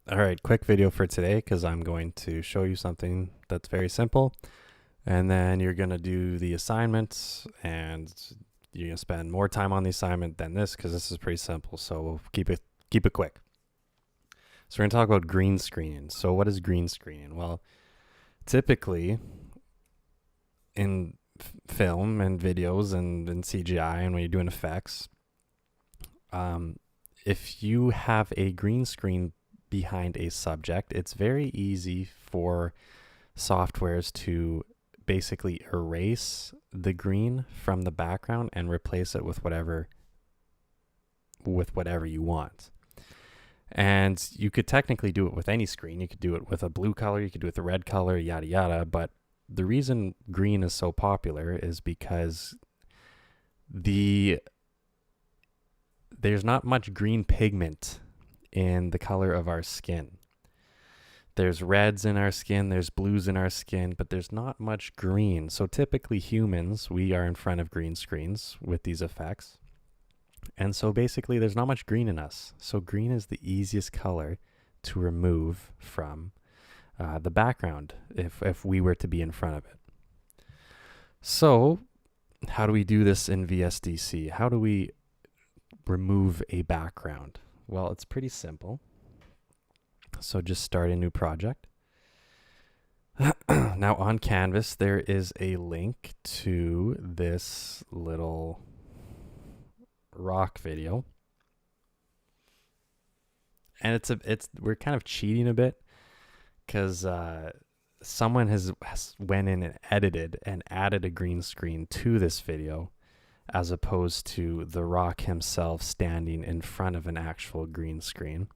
All right, quick video for today because I'm going to show you something that's very simple. And then you're going to do the assignment and you're going to spend more time on the assignment than this because this is pretty simple. So we'll keep it quick. So we're going to talk about green screening. So what is green screening? Well, typically in film and videos and in CGI and when you're doing effects, if you have a green screen behind a subject, it's very easy for softwares to basically erase the green from the background and replace it with whatever you want. And you could technically do it with any screen. You could do it with a blue color, you could do it with a red color, yada yada. But the reason green is so popular is because there's not much green pigment in the color of our skin. There's reds in our skin, there's blues in our skin, but there's not much green. So typically humans, we are in front of green screens with these effects. And so basically there's not much green in us. So green is the easiest color to remove from the background if we were to be in front of it. So how do we do this in VSDC? How do we remove a background? Well, it's pretty simple. So just start a new project. Now on Canvas, there is a link to this little rock video. And we're kind of cheating a bit because someone has went in and edited and added a green screen to this video as opposed to The Rock himself standing in front of an actual green screen.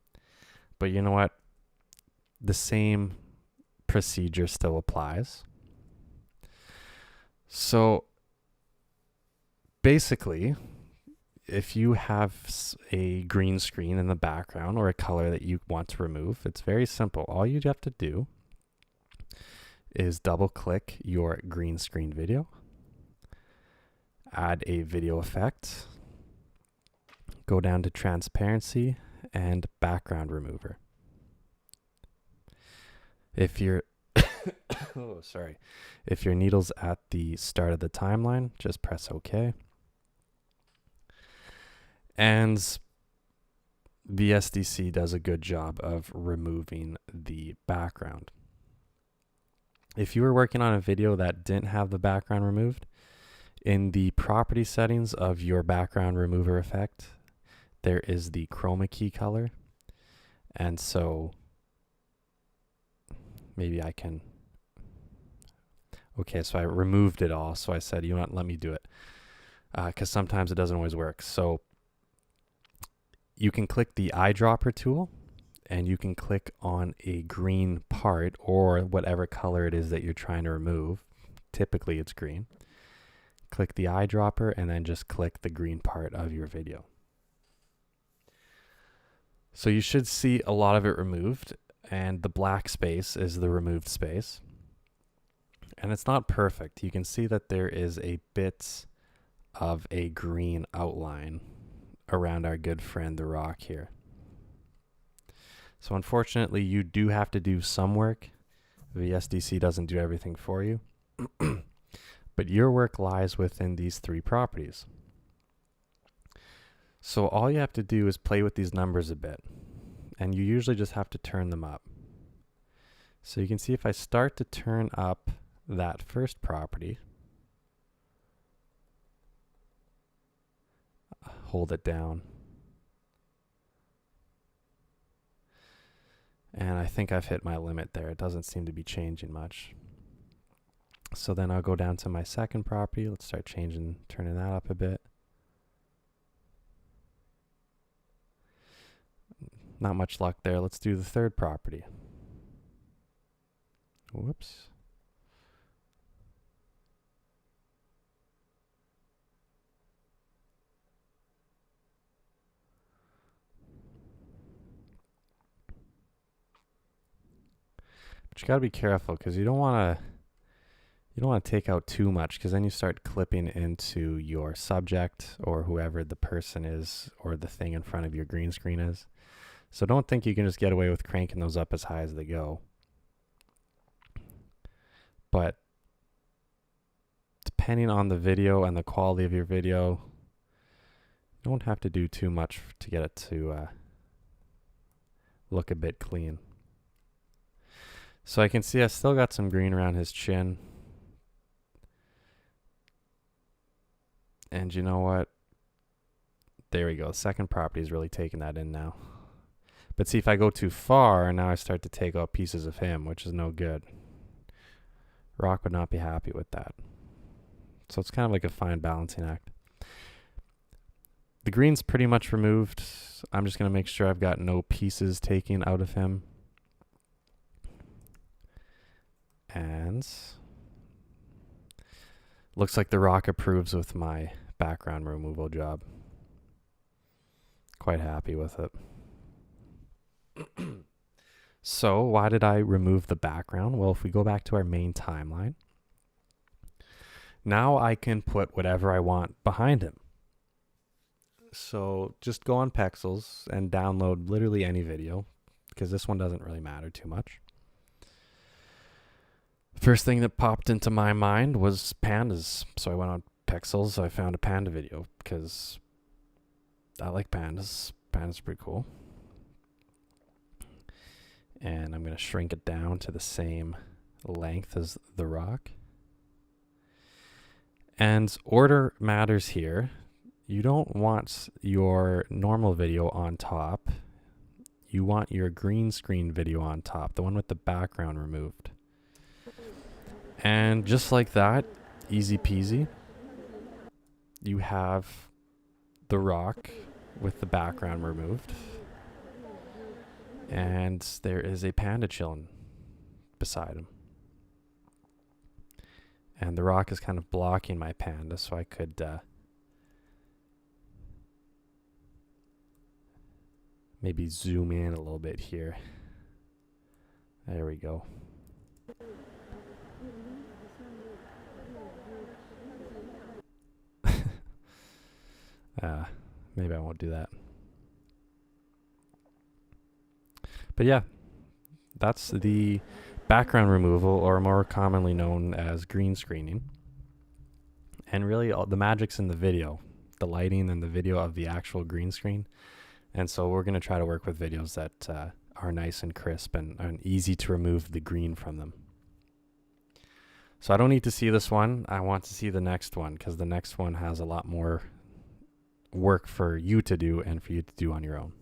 But you know what? The same procedure still applies. So basically, if you have a green screen in the background or a color that you want to remove, it's very simple. All you have to do is double click your green screen video, add a video effect, go down to transparency and background remover. If your if your needle's at the start of the timeline, just press OK. And VSDC does a good job of removing the background. If you were working on a video that didn't have the background removed, in the property settings of your background remover effect, there is the chroma key color. And so maybe I can, okay, so I removed it all. So I said, you know what, let me do it. Because sometimes it doesn't always work. So you can click the eyedropper tool and you can click on a green part or whatever color it is that you're trying to remove. Typically it's green. Click the eyedropper and then just click the green part of your video. So you should see a lot of it removed, and the black space is the removed space. And it's not perfect. You can see that there is a bit of a green outline around our good friend The Rock here. So unfortunately, you do have to do some work. VSDC doesn't do everything for you. But your work lies within these three properties. So all you have to do is play with these numbers a bit. And you usually just have to turn them up. So you can see if I start to turn up that first property, hold it down. And I think I've hit my limit there. It doesn't seem to be changing much. So then I'll go down to my second property. Let's start turning that up a bit. Not much luck there. Let's do the third property. Whoops. But you got to be careful because you don't want to take out too much because then you start clipping into your subject or whoever the person is or the thing in front of your green screen is. So don't think you can just get away with cranking those up as high as they go. But depending on the video and the quality of your video, you don't have to do too much to get it to look a bit clean. So I can see I still got some green around his chin. And you know what? There we go. The second property is really taking that in now. But see, if I go too far, now I start to take out pieces of him, which is no good. Rock would not be happy with that. So it's kind of like a fine balancing act. The green's pretty much removed. I'm just going to make sure I've got no pieces taken out of him. And looks like the rock approves with my background removal job. Quite happy with it. So why did I remove the background? Well, if we go back to our main timeline, now I can put whatever I want behind him. So just go on Pexels and download literally any video, because this one doesn't really matter too much. First thing that popped into my mind was pandas. So I went on Pexels, I found a panda video because I like pandas. Pandas are pretty cool. And I'm going to shrink it down to the same length as the rock. And order matters here. You don't want your normal video on top. You want your green screen video on top, the one with the background removed. And just like that, easy peasy, you have the rock with the background removed. And there is a panda chilling beside him. And the rock is kind of blocking my panda, so I could maybe zoom in a little bit here. There we go. Maybe I won't do that. But yeah, that's the background removal, or more commonly known as green screening. And really all the magic's in the video, the lighting and the video of the actual green screen. And so we're going to try to work with videos that are nice and crisp and easy to remove the green from them. So I don't need to see this one. I want to see the next one, because the next one has a lot more work for you to do and for you to do on your own.